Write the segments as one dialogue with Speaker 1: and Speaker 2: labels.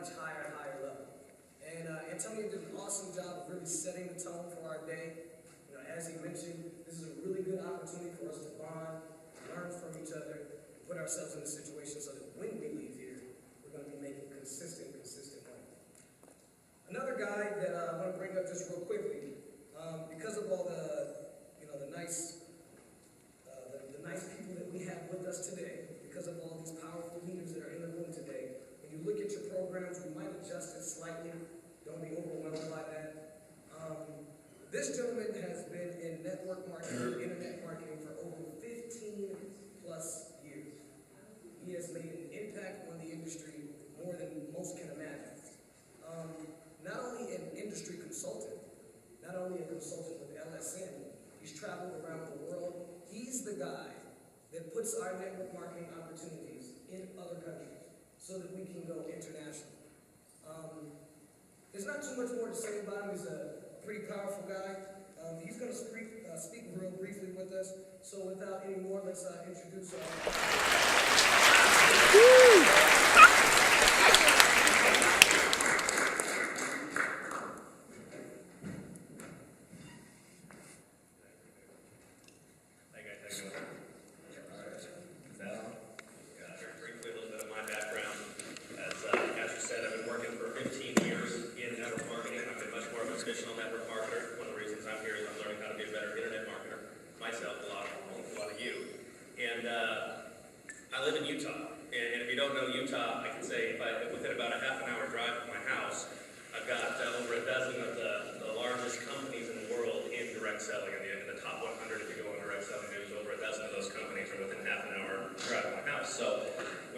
Speaker 1: much higher and higher level. And Antonio did an awesome job of really setting the tone for our day. You know, as he mentioned, this is a really good opportunity for us to bond, learn from each other, and put ourselves in a situation so that when we leave here, we're going to be making consistent money. Another guy that I want to bring up just real quickly, because of all the nice people that we have with us today, because of all these powerful leaders that are in the room today, when you look at your programs, we might adjust it slightly. Don't be overwhelmed by that. This gentleman has been in network marketing, internet marketing for over 15 plus years. He has made an impact on the industry more than most can imagine. Not only an industry consultant, not only a consultant with LSN, he's traveled around the world. He's the guy that puts our network marketing opportunities in other countries so that we can go international. There's not too much more to say about him. He's a pretty powerful guy. He's going to speak real briefly with us. So without any more, let's introduce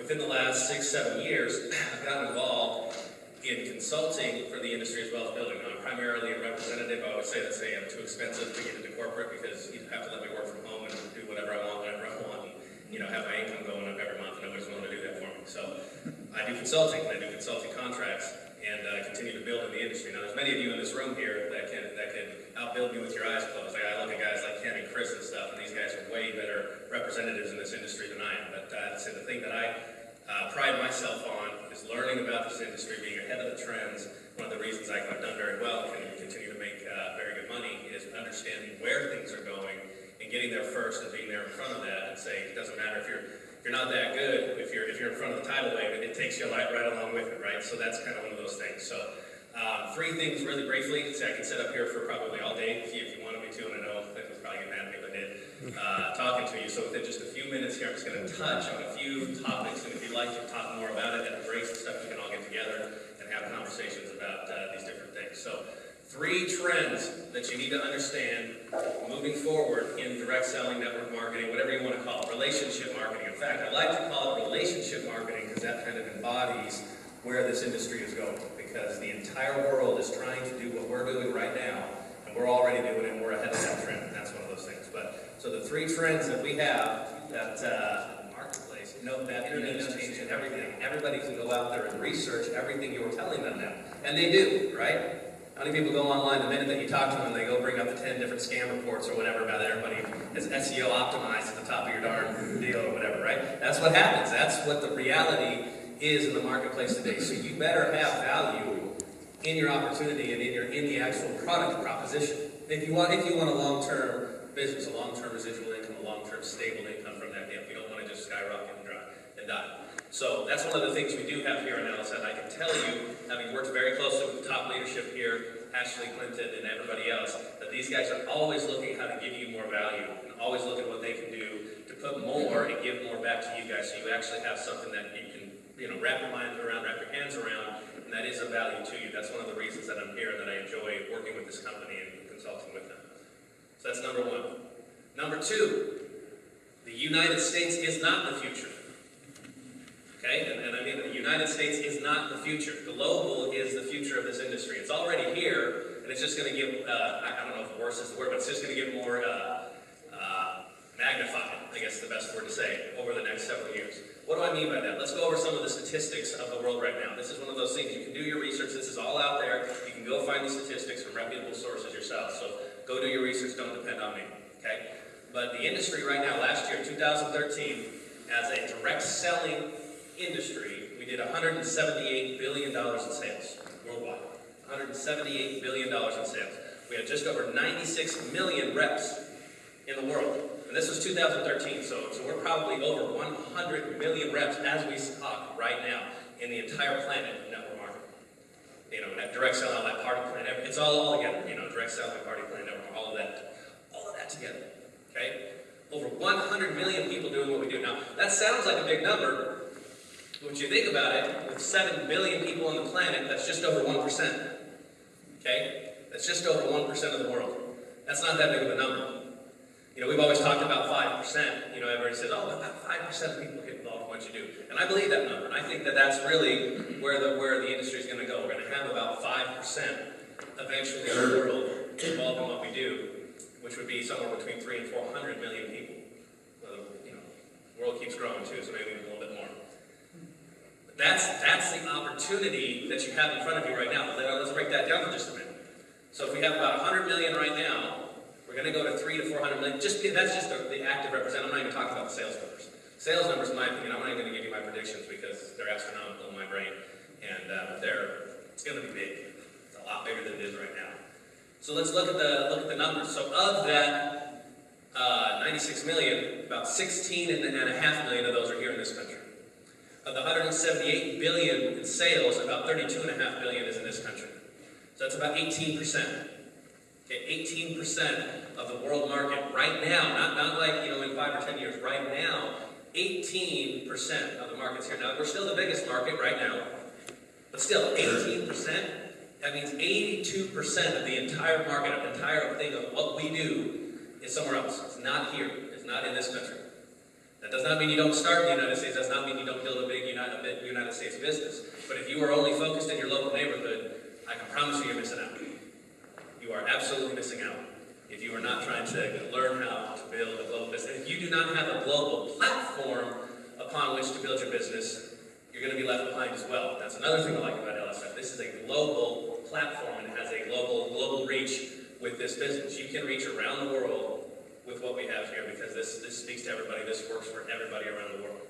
Speaker 2: Within the last 6-7 years, I've gotten involved in consulting for the industry as well as building. Now, I'm primarily a representative. I always say that I'm too expensive to get into corporate because you have to let me work from home and do whatever I want, whenever I want, and have my income going up every month, and nobody's willing to do that for me. So I do consulting. I do consulting contracts and continue to build in the industry. Now, there's many of you in this room here that can outbuild me with your eyes closed. Like, I look at guys like Ken and Chris and stuff, and these guys are way better representatives in this industry than I am. But so the thing that I pride myself on is learning about this industry, being ahead of the trends. One of the reasons I've done very well and continue to make very good money is understanding where things are going and getting there first and being there in front of that and saying it doesn't matter if you're not that good, if you're in front of the tidal wave, it takes you right along with it, right? So that's kind of one of those things. So 3 things really briefly. So I can sit up here for probably all day if you wanted me to, and I know that was probably getting mad at me if I did, talking to you. So within just a few minutes here, I'm just going to touch on a few topics, and if you'd like to talk more about it and embrace the stuff, we can all get together and have conversations about these different things. So 3 trends that you need to understand moving forward in direct selling, network marketing, whatever you want to call it, relationship marketing. In fact, I like to call it relationship marketing because that kind of embodies where this industry is going, because the entire world is trying to do what we're doing right now, and we're already doing it, and we're ahead of that trend, and that's one of those things. But so the 3 trends that we have that marketplace, note that internet is changing everything. Everybody can go out there and research everything you're telling them now, and they do, right? How many people go online the minute that you talk to them, they go bring up the 10 different scam reports or whatever about everybody is SEO optimized at the top of your darn deal or whatever, right? That's what happens. That's what the reality is in the marketplace today. So you better have value in your opportunity and in the actual product proposition. If you want a long-term business, a long-term residual income, a long-term stable income from that deal, you don't want to just skyrocket and die. So that's one of the things we do have here in LSN. I can tell you, having worked very closely with the top leadership here, Ashley Clinton and everybody else, that these guys are always looking how to give you more value and always look at what they can do to put more and give more back to you guys, so you actually have something that you can wrap your mind around, wrap your hands around, and that is of value to you. That's one of the reasons that I'm here and that I enjoy working with this company and consulting with them. So that's number 1. Number 2, the United States is not the future. Okay, and I mean, the United States is not the future. Global is the future of this industry. It's already here, and it's just going to get, I don't know if worse is the word, but it's just going to get more magnified, I guess is the best word to say, over the next several years. What do I mean by that? Let's go over some of the statistics of the world right now. This is one of those things, you can do your research, this is all out there. You can go find the statistics from reputable sources yourself. So go do your research, don't depend on me, okay? But the industry right now, last year, 2013, as a direct selling industry, we did $178 billion in sales worldwide. $178 billion in sales. We had just over 96 million reps in the world. And this was 2013, so we're probably over 100 million reps as we talk right now in the entire planet of network marketing. You know, that direct selling, all that party plan, it's all together. You know, direct selling, party plan, network, all of that together. Okay? Over 100 million people doing what we do. Now, that sounds like a big number, but when you think about it, with 7 billion people on the planet, that's just over 1%. Okay? That's just over 1% of the world. That's not that big of a number. You know, we've always talked about 5%. You know, everybody says, oh, about 5% of people get involved in what you do. And I believe that number. And I think that that's really where the industry is going to go. We're going to have about 5% eventually in the world involved in what we do, which would be somewhere between 300 and 400 million people. You know, the world keeps growing too, so maybe a little bit more. But that's the opportunity that you have in front of you right now. But let's break that down for just a minute. So if we have about 100 million right now, we're going to go to 300 to 400 million. That's just the active representative. I'm not even talking about the sales numbers. Sales numbers, in my opinion, I'm not even going to give you my predictions because they're astronomical in my brain. And it's going to be big. It's a lot bigger than it is right now. So let's look at the numbers. So of that 96 million, about 16.5 million of those are here in this country. Of the 178 billion in sales, about 32.5 billion is in this country. So that's about 18%. Okay, 18% of the world market right now, not like, you know, in 5 or 10 years, right now, 18% of the market's here. Now, we're still the biggest market right now, but still, 18%, that means 82% of the entire market, of the entire thing of what we do is somewhere else. It's not here. It's not in this country. That does not mean you don't start in the United States. That does not mean you don't build a big United States business. But if you are only focused in your local neighborhood, I can promise you you're missing out. You are absolutely missing out if you are not trying to learn how to build a global business. If you do not have a global platform upon which to build your business, you're going to be left behind as well. That's another thing I like about LSN. This is a global platform and it has a global reach with this business. You can reach around the world with what we have here because this speaks to everybody. This works for everybody around the world.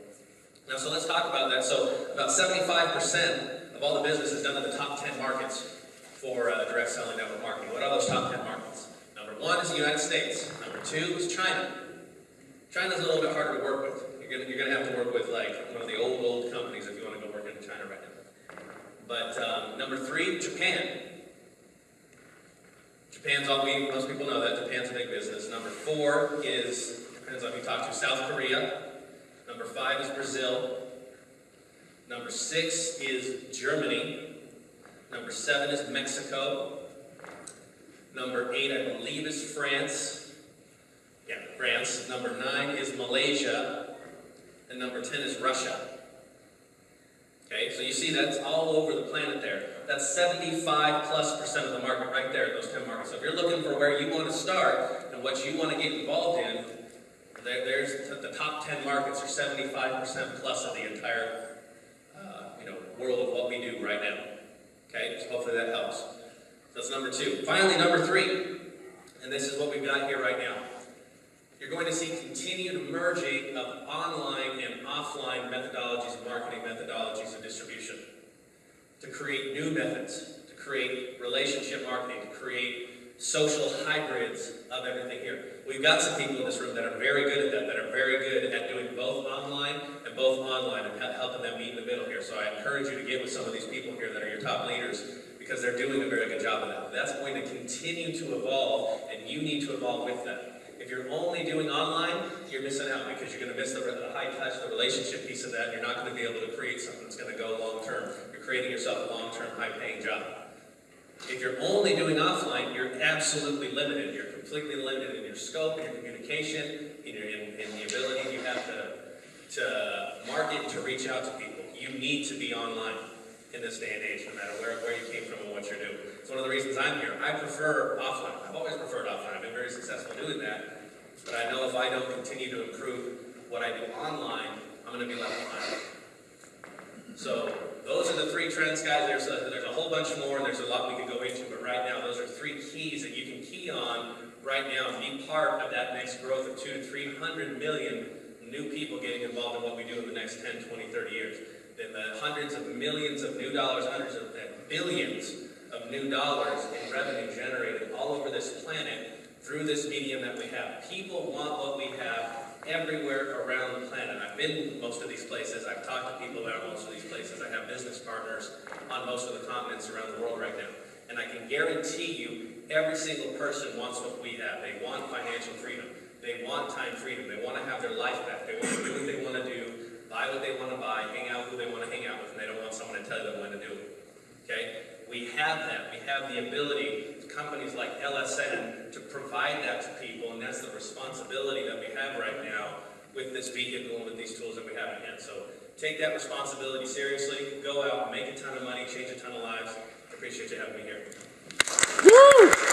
Speaker 2: Now, so let's talk about that. So about 75% of all the business is done in the top 10 markets for direct selling network marketing. What are those top 10 markets? Number 1 is the United States. Number 2 is China. China's a little bit harder to work with. You're gonna have to work with like one of the old companies if you want to go work in China right now. But number 3, Japan. Japan's most people know that. Japan's a big business. Number 4 is, depends on who you talk to, South Korea. Number 5 is Brazil. Number 6 is Germany. Number 7 is Mexico. Number 8, I believe, is France. Yeah, France. Number 9 is Malaysia. And number 10 is Russia. Okay, so you see that's all over the planet there. That's 75+% of the market right there, those 10 markets. So if you're looking for where you want to start and what you want to get involved in, there's the top 10 markets are 75% plus of the entire world of what we do right now. Okay, so hopefully that helps. So that's number 2. Finally, number 3, and this is what we've got here right now. You're going to see continued merging of online and offline methodologies, marketing methodologies of distribution to create new methods, to create relationship marketing, to create social hybrids of everything here. We've got some people in this room that are very good at that are very good at doing both online and helping them meet in the middle here. So I encourage you to get with some of these people here that are your top leaders because they're doing a very good job of that. That's going to continue to evolve and you need to evolve with them. If you're only doing online, you're missing out because you're going to miss the high touch, the relationship piece of that, and you're not going to be able to create something that's going to go long term. You're creating yourself a long-term, high-paying job. If you're only doing offline, you're absolutely limited. You're completely limited in your scope, in your communication, in the ability you have to market, to reach out to people. You need to be online in this day and age, no matter where you came from and what you're doing. It's one of the reasons I'm here. I prefer offline. I've always preferred offline. I've been very successful doing that. But I know if I don't continue to improve what I do online, I'm going to be left behind. So those are the 3 trends, guys. There's a whole bunch more, and there's a lot we could go into, but right now, those are 3 keys that you can key on right now and be part of that next growth of 200 to 300 million new people getting involved in what we do in the next 10, 20, 30 years. then the hundreds of millions of new dollars, hundreds of billions of new dollars in revenue generated all over this planet through this medium that we have. People want what we have everywhere around the planet. I've been most of these places. I've talked to people about most of these places. I have business partners on most of the continents around the world right now. And I can guarantee you, every single person wants what we have. They want financial freedom. They want time freedom. They want to have their life back. They want to do what they want to do, buy what they want to buy, hang out who they want to hang out with, and they don't want someone to tell them when to do it. Okay? We have that. We have the ability, companies like LSN, to provide that to people, and that's the responsibility that we have right now with this vehicle and with these tools that we have in hand. So take that responsibility seriously. Go out, make a ton of money, change a ton of lives. I appreciate you having me here. Woo!